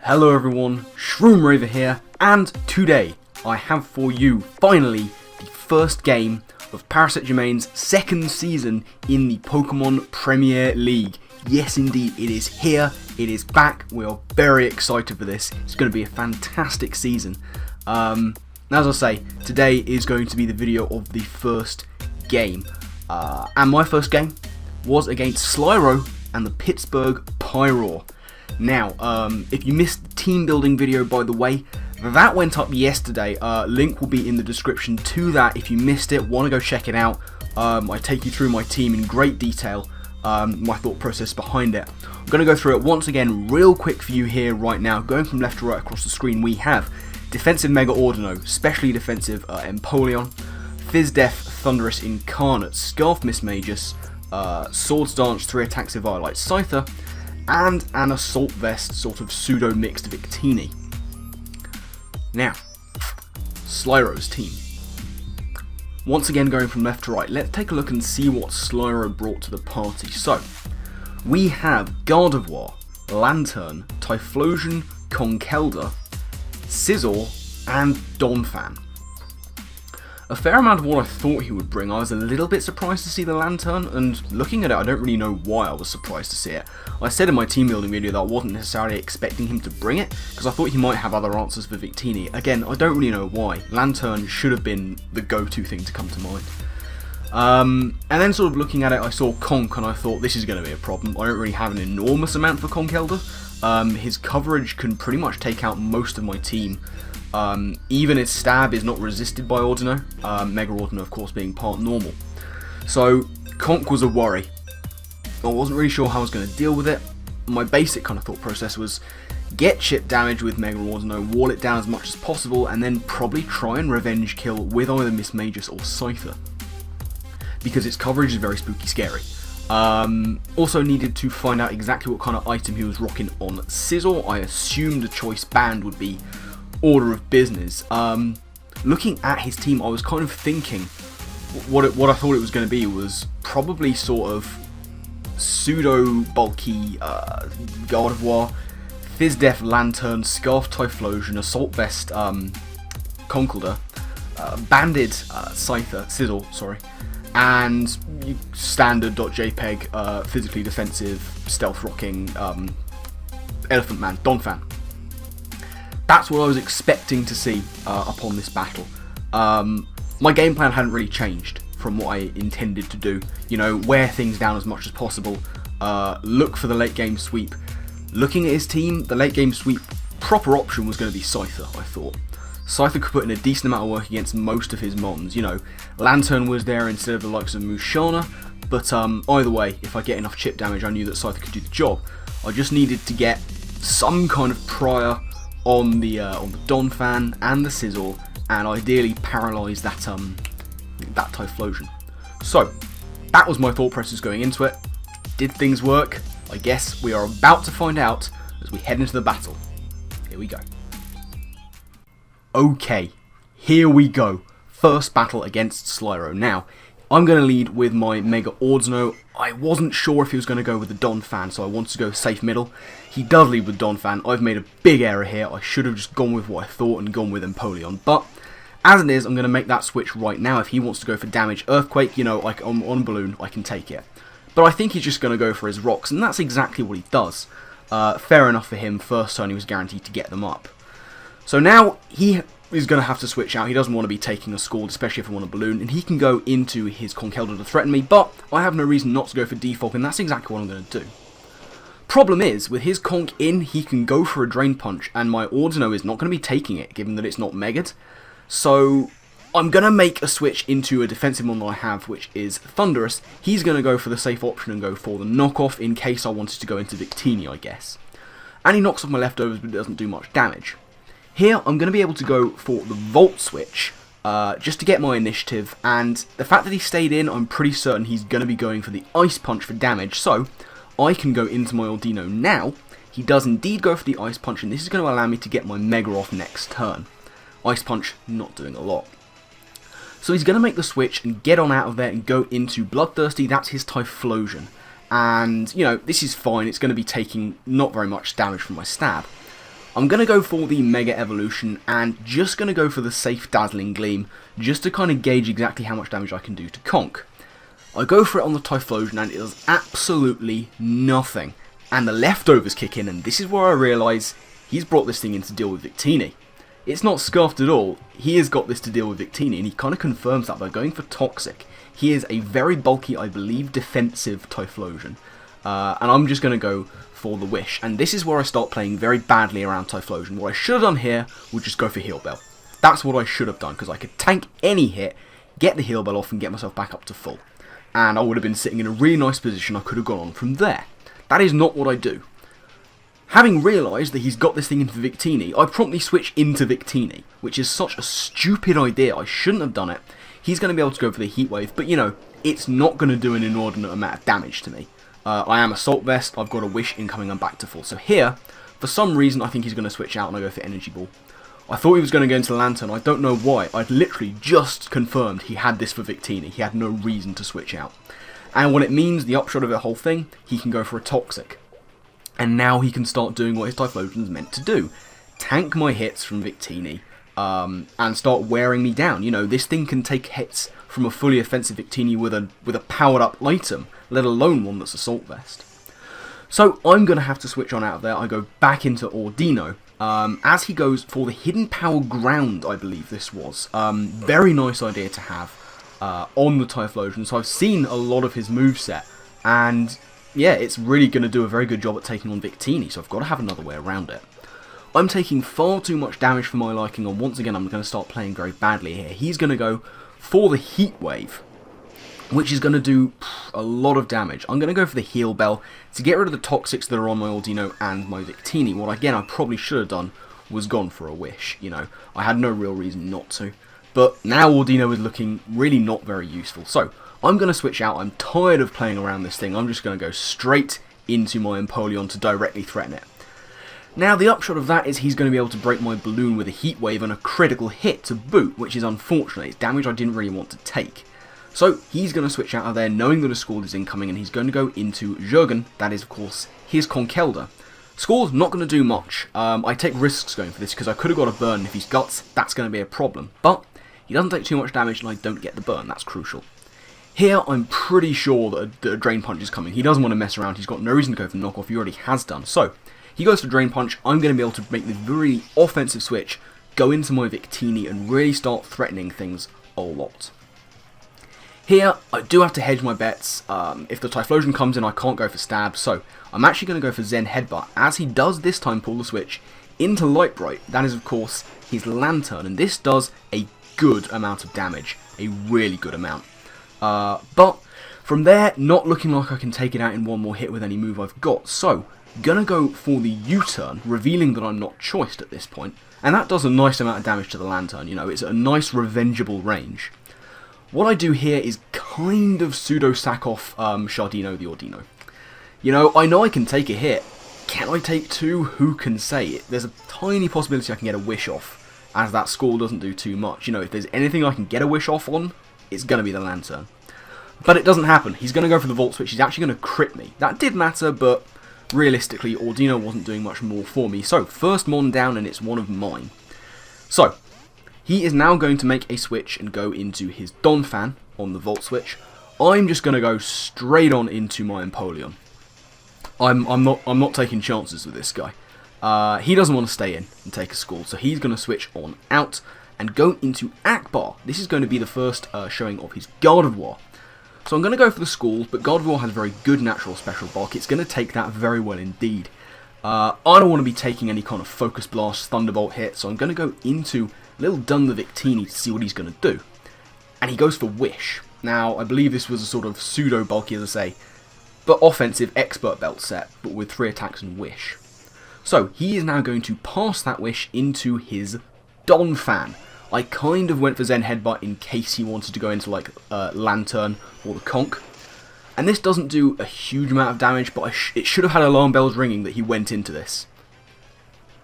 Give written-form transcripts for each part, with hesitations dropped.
Hello everyone, Shroomraver here, and today I have for you, finally, the first game of Parasect Germain's second season in the Pokemon Premier League. Yes indeed, it is here, it is back, we are very excited for this, it's going to be a fantastic season. As I say, today is going to be the video of the first game, and my first game was against Slyroh and the Pittsburgh Pyroar. Now, if you missed the team building video, by the way, that went up yesterday. Link will be in the description to that if you missed it, want to go check it out. I take you through my team in great detail, my thought process behind it. I'm going to go through it once again real quick for you here right now. Going from left to right across the screen, we have defensive Mega-Audino, specially defensive Empoleon, Fizdef Thundurus Incarnate, Scarf Mismagus, Swords Dance 3 attacks Eviolite Scyther, and an Assault Vest sort of pseudo mixed Victini. Now, Slyroh's team. Once again going from left to right, let's take a look and see what Slyroh brought to the party. So, we have Gardevoir, Lantern, Typhlosion, Conkeldurr, Scizor, and Donphan. A fair amount of what I thought he would bring. I was a little bit surprised to see the Lantern, and looking at it I don't really know why I was surprised to see it. I said in my team building video that I wasn't necessarily expecting him to bring it, because I thought he might have other answers for Victini. Again, I don't really know why. Lantern should have been the go-to thing to come to mind. And then sort of looking at it, I saw Conk and I thought this is going to be a problem. I don't really have an enormous amount for Conkeldurr. His coverage can pretty much take out most of my team. Even his stab is not resisted by Audino, Mega-Audino of course being part normal. So Conk was a worry. I wasn't really sure how I was going to deal with it. My basic kind of thought process was get chip damage with Mega-Audino, wall it down as much as possible, and then probably try and revenge kill with either Mismagus or Scyther, because its coverage is very spooky scary. Also needed to find out exactly what kind of item he was rocking on Scizor. I assumed a choice band would be order of business. Looking at his team, I was kind of thinking what I thought it was going to be was probably sort of pseudo bulky Gardevoir, Fizdef Lantern, Scarf Typhlosion, Assault Vest Conkeldurr, Banded Scizor, sorry, and standard .jpeg physically defensive stealth rocking Elephant Man Donphan. That's what I was expecting to see upon this battle. My game plan hadn't really changed from what I intended to do. You know, wear things down as much as possible, look for the late game sweep. Looking at his team, the late game sweep proper option was going to be Scyther, I thought. Scyther could put in a decent amount of work against most of his mons. You know, Lantern was there instead of the likes of Musharna, but either way, if I get enough chip damage, I knew that Scyther could do the job. I just needed to get some kind of prior on the Donphan and the Scizor, and ideally paralyse that that Typhlosion. So that was my thought process going into it. Did things work? I guess we are about to find out as we head into the battle. Here we go. Okay, here we go. First battle against Slyroh. Now, I'm going to lead with my Mega-Audino. I wasn't sure if he was going to go with the Donphan, so I wanted to go safe middle. He does lead with Donphan. I've made a big error here. I should have just gone with what I thought and gone with Empoleon. But, as it is, I'm going to make that switch right now. If he wants to go for damage Earthquake, you know, like on Balloon, I can take it. But I think he's just going to go for his rocks, and that's exactly what he does. Fair enough for him. First turn, he was guaranteed to get them up. So now, he is going to have to switch out. He doesn't want to be taking a Scald, especially if I want a Balloon, and he can go into his Conkeldurr to threaten me, but I have no reason not to go for Defog, and that's exactly what I'm going to do. Problem is, with his Conk in, he can go for a Drain Punch, and my Audino is not going to be taking it, given that it's not Mega'd. So I'm going to make a switch into a defensive one that I have, which is Thundurus. He's going to go for the safe option and go for the knockoff, in case I wanted to go into Victini, I guess. And he knocks off my leftovers, but it doesn't do much damage. Here, I'm going to be able to go for the Volt Switch, just to get my initiative, and the fact that he stayed in, I'm pretty certain he's going to be going for the Ice Punch for damage, so I can go into my Audino now. He does indeed go for the Ice Punch, and this is going to allow me to get my Mega off next turn. Ice Punch not doing a lot. So he's going to make the switch and get on out of there and go into Bloodthirsty. That's his Typhlosion. And, you know, this is fine. It's going to be taking not very much damage from my stab. I'm going to go for the Mega Evolution and just going to go for the safe Dazzling Gleam, just to kind of gauge exactly how much damage I can do to Conk. I go for it on the Typhlosion and it does absolutely nothing. And the leftovers kick in, and this is where I realise he's brought this thing in to deal with Victini. It's not scuffed at all, he has got this to deal with Victini, and he kind of confirms that by going for Toxic. He is a very bulky, I believe, defensive Typhlosion. And I'm just going to go for the Wish. And this is where I start playing very badly around Typhlosion. What I should have done here was just go for Heal Bell. That's what I should have done, because I could tank any hit, get the Heal Bell off, and get myself back up to full. And I would have been sitting in a really nice position. I could have gone on from there. That is not what I do. Having realised that he's got this thing into Victini, I promptly switch into Victini, which is such a stupid idea. I shouldn't have done it. He's going to be able to go for the Heat Wave, but you know, it's not going to do an inordinate amount of damage to me. I am Assault Vest, I've got a Wish incoming, I'm back to full. So here, for some reason, I think he's going to switch out and I go for Energy Ball. I thought he was going to go into the Lantern, I don't know why. I'd literally just confirmed he had this for Victini. He had no reason to switch out. And what it means, the upshot of the whole thing, he can go for a Toxic. And now he can start doing what his Typhlosion's meant to do. Tank my hits from Victini, and start wearing me down. You know, this thing can take hits from a fully offensive Victini with a powered up item, let alone one that's Assault Vest. So I'm going to have to switch on out of there. I go back into Audino, as he goes for the Hidden Power Ground, I believe this was. Very nice idea to have on the Typhlosion. So I've seen a lot of his moveset, and yeah, it's really going to do a very good job at taking on Victini, so I've got to have another way around it. I'm taking far too much damage for my liking, and once again I'm going to start playing very badly here. He's going to go for the Heat Wave, which is going to do a lot of damage. I'm going to go for the Heal Bell to get rid of the Toxics that are on my Audino and my Victini. What again I probably should have done was gone for a Wish, you know. I had no real reason not to. But now Audino is looking really not very useful. So I'm going to switch out. I'm tired of playing around this thing. I'm just going to go straight into my Empoleon to directly threaten it. Now the upshot of that is he's going to be able to break my balloon with a Heat Wave and a critical hit to boot, which is unfortunate. It's damage I didn't really want to take. So he's going to switch out of there knowing that a Scald is incoming, and he's going to go into Jurgen. That is of course his Conkeldurr. Scald's not going to do much. I take risks going for this because I could have got a burn. If he's Guts, that's going to be a problem. But he doesn't take too much damage and I don't get the burn. That's crucial. Here, I'm pretty sure that a Drain Punch is coming. He doesn't want to mess around. He's got no reason to go for knockoff. He already has done. So, he goes for Drain Punch. I'm going to be able to make this very offensive switch, go into my Victini, and really start threatening things a lot. Here, I do have to hedge my bets. If the Typhlosion comes in, I can't go for Stab. So, I'm actually going to go for Zen Headbutt, as he does this time pull the switch into Light Bright. That is, of course, his Lantern. And this does a good amount of damage. A really good amount. But from there, not looking like I can take it out in one more hit with any move I've got. So, gonna go for the U-turn, revealing that I'm not choiced at this point. And that does a nice amount of damage to the Lantern, you know, it's a nice revengeable range. What I do here is kind of pseudo-sack off Shardino the Audino. You know I can take a hit. Can I take two? Who can say? There's a tiny possibility I can get a Wish off, as that score doesn't do too much. You know, if there's anything I can get a Wish off on, it's going to be the Lantern. But it doesn't happen. He's going to go for the Volt Switch. He's actually going to crit me. That did matter, but realistically, Audino wasn't doing much more for me. So, first Mon down, and it's one of mine. So, he is now going to make a switch and go into his Donphan on the Volt Switch. I'm just going to go straight on into my Empoleon. I'm not taking chances with this guy. He doesn't want to stay in and take a Scald, so he's going to switch on out and go into Akbar. This is going to be the first showing of his Gardevoir. So I'm going to go for the Scald, but Gardevoir has very good natural special bulk. It's going to take that very well indeed. I don't want to be taking any kind of Focus Blast, Thunderbolt hit, so I'm going to go into Little Dun the Victini to see what he's going to do. And he goes for Wish. Now, I believe this was a sort of pseudo-bulky, as I say, but offensive Expert Belt set, but with 3 attacks and Wish. So, he is now going to pass that Wish into his Donphan. I kind of went for Zen Headbutt in case he wanted to go into, like, Lantern or the Conk. And this doesn't do a huge amount of damage, but it should have had alarm bells ringing that he went into this.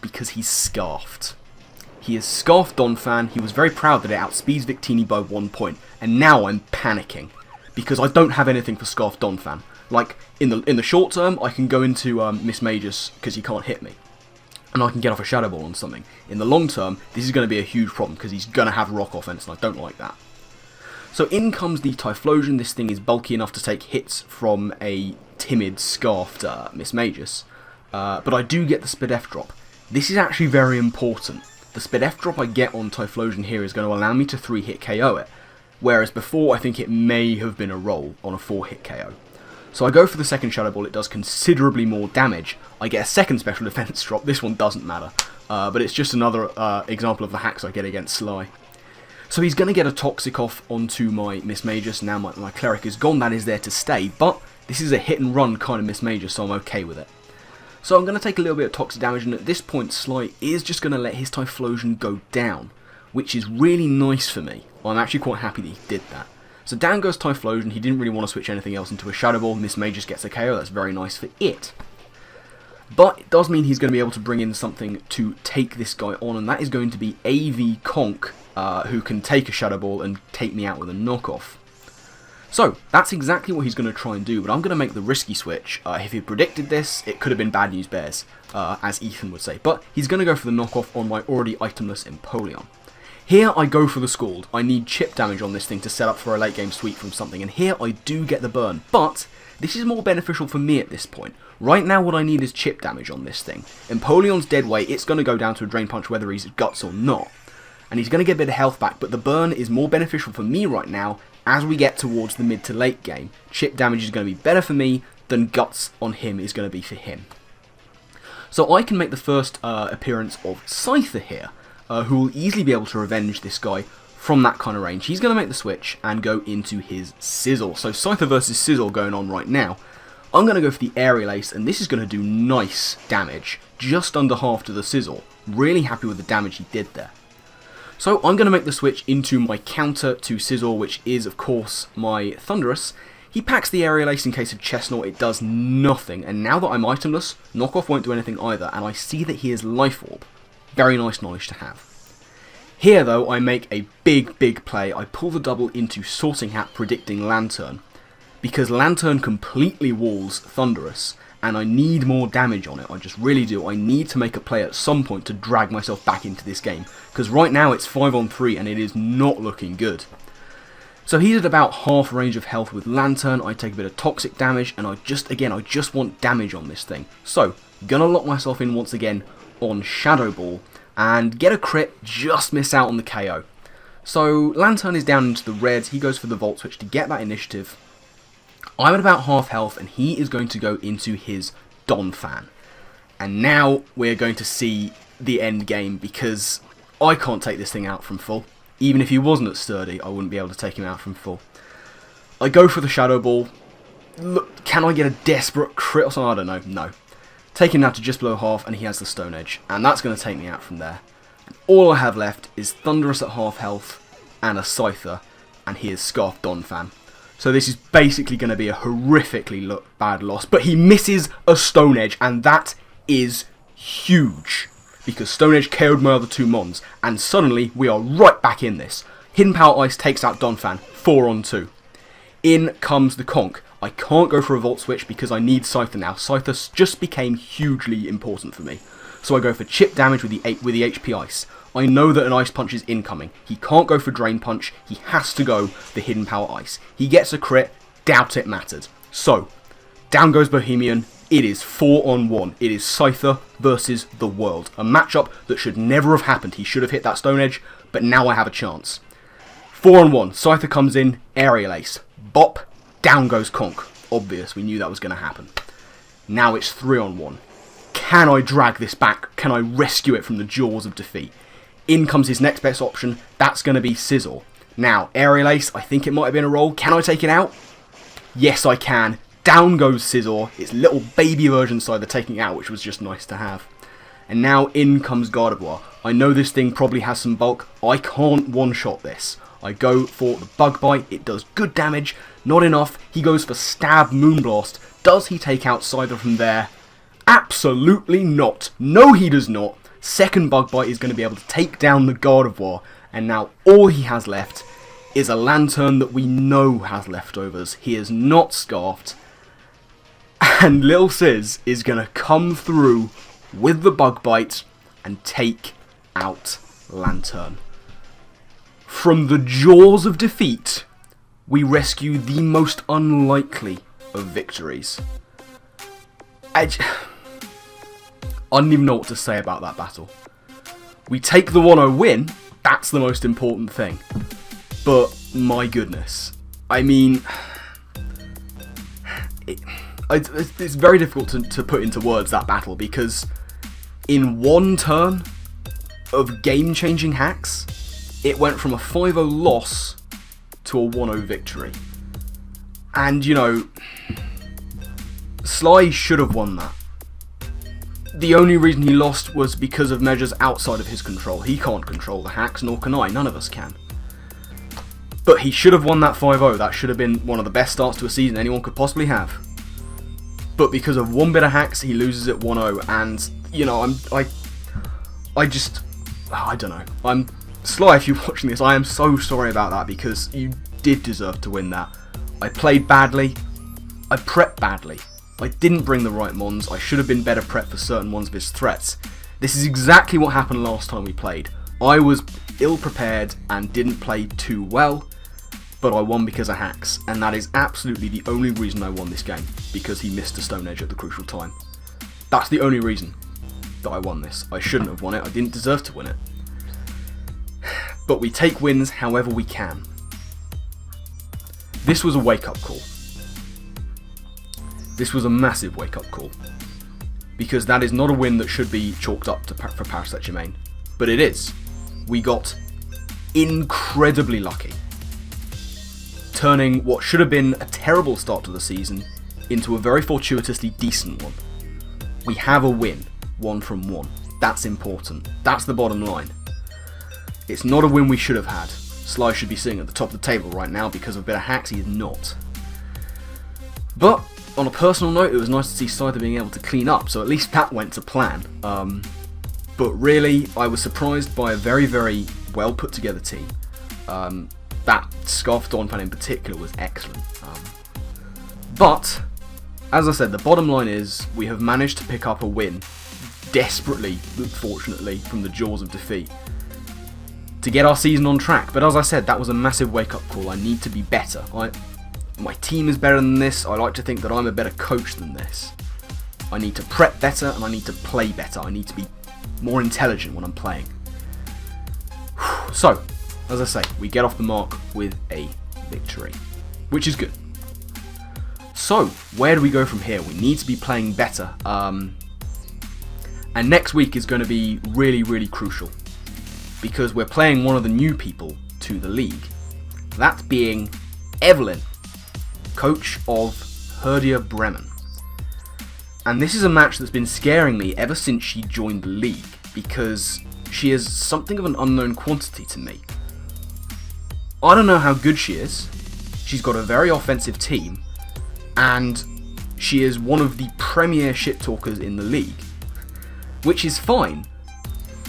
Because he's Scarfed. He is Scarfed Donphan. He was very proud that it outspeeds Victini by 1 point. And now I'm panicking. Because I don't have anything for Scarfed Donphan. Like, in the short term, I can go into Miss Magus because he can't hit me. and I can get off a Shadow Ball on something. In the long term, this is going to be a huge problem, because he's going to have rock offense, and I don't like that. So in comes the Typhlosion. This thing is bulky enough to take hits from a timid, scarfed Mismagius, but I do get the Spidef drop. This is actually very important. The Spidef drop I get on Typhlosion here is going to allow me to 3-hit KO it, whereas before I think it may have been a roll on a 4-hit KO. So I go for the second Shadow Ball. It does considerably more damage. I get a second special defense drop. This one doesn't matter, but it's just another example of the hacks I get against Sly. So he's going to get a Toxic off onto my Mismagius. Now my Cleric is gone. That is there to stay, but this is a hit and run kind of Mismagius, so I'm okay with it. So I'm going to take a little bit of toxic damage, and at this point Sly is just going to let his Typhlosion go down, which is really nice for me. I'm actually quite happy that he did that. So down goes Typhlosion. He didn't really want to switch anything else into a Shadow Ball. Mismagius gets a KO. That's very nice for it. But it does mean he's going to be able to bring in something to take this guy on, and that is going to be AV Conk, who can take a Shadow Ball and take me out with a knockoff. So, that's exactly what he's going to try and do, but I'm going to make the risky switch. If he predicted this, it could have been bad news bears, as Ethan would say. But he's going to go for the knockoff on my already itemless Empoleon. Here I go for the Scald. I need chip damage on this thing to set up for a late game sweep from something, and here I do get the burn. But this is more beneficial for me at this point. Right now what I need is chip damage on this thing. Empoleon's dead weight, it's going to go down to a Drain Punch whether he's Guts or not. And he's going to get a bit of health back, but the burn is more beneficial for me right now as we get towards the mid to late game. Chip damage is going to be better for me than Guts on him is going to be for him. So I can make the first appearance of Scyther here, who will easily be able to revenge this guy from that kind of range. He's going to make the switch and go into his Sizzle. So Scyther versus Sizzle going on right now. I'm going to go for the Aerial Ace, and this is going to do nice damage, just under half to the Sizzle. Really happy with the damage he did there. So I'm going to make the switch into my counter to Sizzle, which is of course my Thundurus. He packs the Aerial Ace in case of Chestnut. It does nothing, and now that I'm itemless, Knockoff won't do anything either, and I see that he is Life Orb. Very nice knowledge to have. Here though, I make a big play. I pull the double into Sorting Hat, predicting Lantern, because Lantern completely walls Thundurus, and I need more damage on it. I just really do. I need to make a play at some point to drag myself back into this game, because right now it's 5-on-3 and it is not looking good. So he's at about half range of health with Lantern. I take a bit of toxic damage, and I just want damage on this thing. So, gonna lock myself in once again on Shadow Ball, and get a crit, just miss out on the KO. So Lantern is down into the red. He goes for the Volt Switch to get that initiative. I'm at about half health, and he is going to go into his Donphan. And now we're going to see the end game, because I can't take this thing out from full. Even if he wasn't at Sturdy, I wouldn't be able to take him out from full. I go for the Shadow Ball. Look, can I get a desperate crit or something? I don't know. No. Take him now to just below half, and he has the Stone Edge. And that's going to take me out from there. And all I have left is Thundurus at half health, and a Scyther, and he is Scarf Donphan. So this is basically going to be a horrifically bad loss. But he misses a Stone Edge, and that is huge. Because Stone Edge KO'd my other two Mons, and suddenly we are right back in this. Hidden Power Ice takes out Donphan, 4-on-2. In comes the Conk. I can't go for a Volt Switch because I need Scyther now. Scyther just became hugely important for me. So I go for chip damage with the HP Ice. I know that an Ice Punch is incoming. He can't go for Drain Punch. He has to go for Hidden Power Ice. He gets a crit. Doubt it mattered. So, down goes Bohemian. It is 4-on-1. It is Scyther versus the world. A matchup that should never have happened. He should have hit that Stone Edge, but now I have a chance. 4-on-1. Scyther comes in. Aerial Ace. Bop. Down goes Conk. Obvious. We knew that was going to happen. Now it's 3-on-1. Can I drag this back? Can I rescue it from the jaws of defeat? In comes his next best option. That's going to be Sizzle. Now, Aerial Ace, I think it might have been a roll. Can I take it out? Yes, I can. Down goes Sizzle. It's little baby version Scyther taking it out, which was just nice to have. And now in comes Gardevoir. I know this thing probably has some bulk. I can't one-shot this. I go for the Bug Bite. It does good damage. Not enough. He goes for Stab Moonblast. Does he take out Scyther from there? Absolutely not. No, he does not. Second Bug Bite is going to be able to take down the Gardevoir, and now all he has left is a Lantern that we know has leftovers. He is not scarfed, and Lil Sizz is going to come through with the bug bite and take out Lantern. From the jaws of defeat, we rescue the most unlikely of victories. I don't even know what to say about that battle. We take the 1-0 win, that's the most important thing. But, my goodness. I mean, it's very difficult to put into words, that battle, because in one turn of game-changing hacks, it went from a 5-0 loss to a 1-0 victory. And, you know, Sly should have won that. The only reason he lost was because of measures outside of his control. He can't control the hacks, nor can I. None of us can. But he should have won that 5-0. That should have been one of the best starts to a season anyone could possibly have. But because of one bit of hacks, he loses at 1-0. And, you know, I don't know. Sly, if you're watching this, I am so sorry about that, because you did deserve to win that. I played badly. I prepped badly. I didn't bring the right mons. I should have been better prepped for certain ones of his threats. This is exactly what happened last time we played. I was ill-prepared and didn't play too well, but I won because of hacks, and that is absolutely the only reason I won this game, because he missed a Stone Edge at the crucial time. That's the only reason that I won this. I shouldn't have won it. I didn't deserve to win it. But we take wins however we can. This was a wake-up call. This was a massive wake-up call, because that is not a win that should be chalked up for Parasect Germain, but it is. We got incredibly lucky, turning what should have been a terrible start to the season into a very fortuitously decent one. We have a win, 1 from 1. That's important. That's the bottom line. It's not a win we should have had. Sly should be sitting at the top of the table right now because of a bit of hacks. He is not. But on a personal note, it was nice to see Slyther being able to clean up, so at least that went to plan. But really, I was surprised by a very, very well put together team. That Scarf Dawn fan in particular was excellent. But, as I said, the bottom line is we have managed to pick up a win, desperately, fortunately, from the jaws of defeat, to get our season on track. But as I said, that was a massive wake-up call. I need to be better. My team is better than this. I like to think that I'm a better coach than this. I need to prep better and I need to play better. I need to be more intelligent when I'm playing. So, as I say, we get off the mark with a victory, which is good. So, where do we go from here? We need to be playing better. And next week is going to be really, really crucial, because we're playing one of the new people to the league. That being Evelyn, coach of Herdia Bremen. And this is a match that's been scaring me ever since she joined the league, because she is something of an unknown quantity to me. I don't know how good she is. She's got a very offensive team, and she is one of the premier shit talkers in the league, which is fine,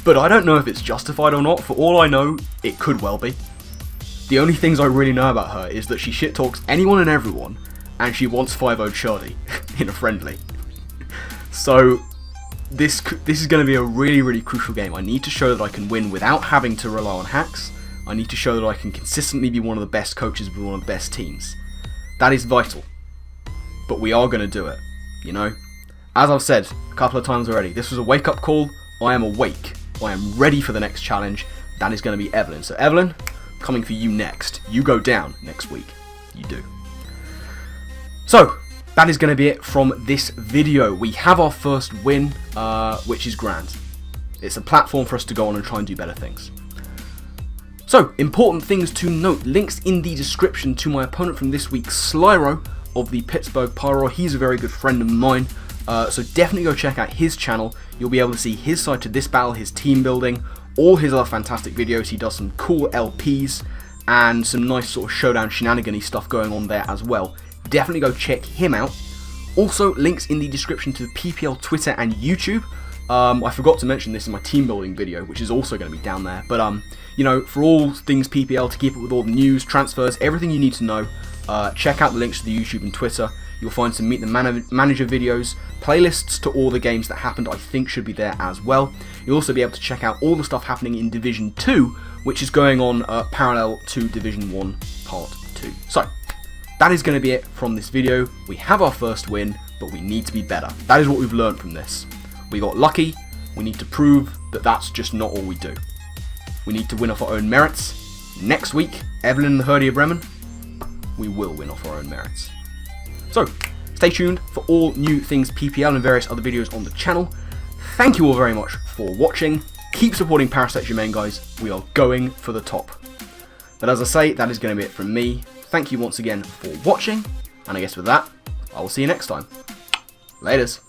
but I don't know if it's justified or not. For all I know, it could well be. The only things I really know about her is that she shit talks anyone and everyone, and she wants 5-0 Charlie in a friendly. So this is going to be a really, really crucial game. I need to show that I can win without having to rely on hacks. I need to show that I can consistently be one of the best coaches with one of the best teams. That is vital. But we are going to do it, you know? As I've said a couple of times already, this was a wake-up call. I am awake. I am ready for the next challenge. That is going to be Evelyn. So Evelyn, coming for you next. You go down next week. You do. So, that is going to be it from this video. We have our first win, which is grand. It's a platform for us to go on and try and do better things. So, important things to note. Links in the description to my opponent from this week, Slyroh of the Pittsburgh Pyroar. He's a very good friend of mine. So definitely go check out his channel. You'll be able to see his side to this battle, his team building, all his other fantastic videos. He does some cool LPs and some nice sort of showdown shenanigan-y stuff going on there as well. Definitely go check him out. Also, links in the description to the PPL Twitter and YouTube. I forgot to mention this in my team building video, which is also going to be down there. But, you know, for all things PPL, to keep up with all the news, transfers, everything you need to know, check out the links to the YouTube and Twitter. You'll find some Meet the Manager videos, playlists to all the games that happened I think should be there as well. You'll also be able to check out all the stuff happening in Division 2, which is going on parallel to Division 1 Part 2. So, that is going to be it from this video. We have our first win, but we need to be better. That is what we've learned from this. We got lucky, we need to prove that that's just not all we do. We need to win off our own merits. Next week, Evelyn and the Herdia Bremen, we will win off our own merits. So, stay tuned for all new things PPL and various other videos on the channel. Thank you all very much for watching. Keep supporting Parasect Germain, guys. We are going for the top. But as I say, that is going to be it from me. Thank you once again for watching. And I guess with that, I will see you next time. Laters.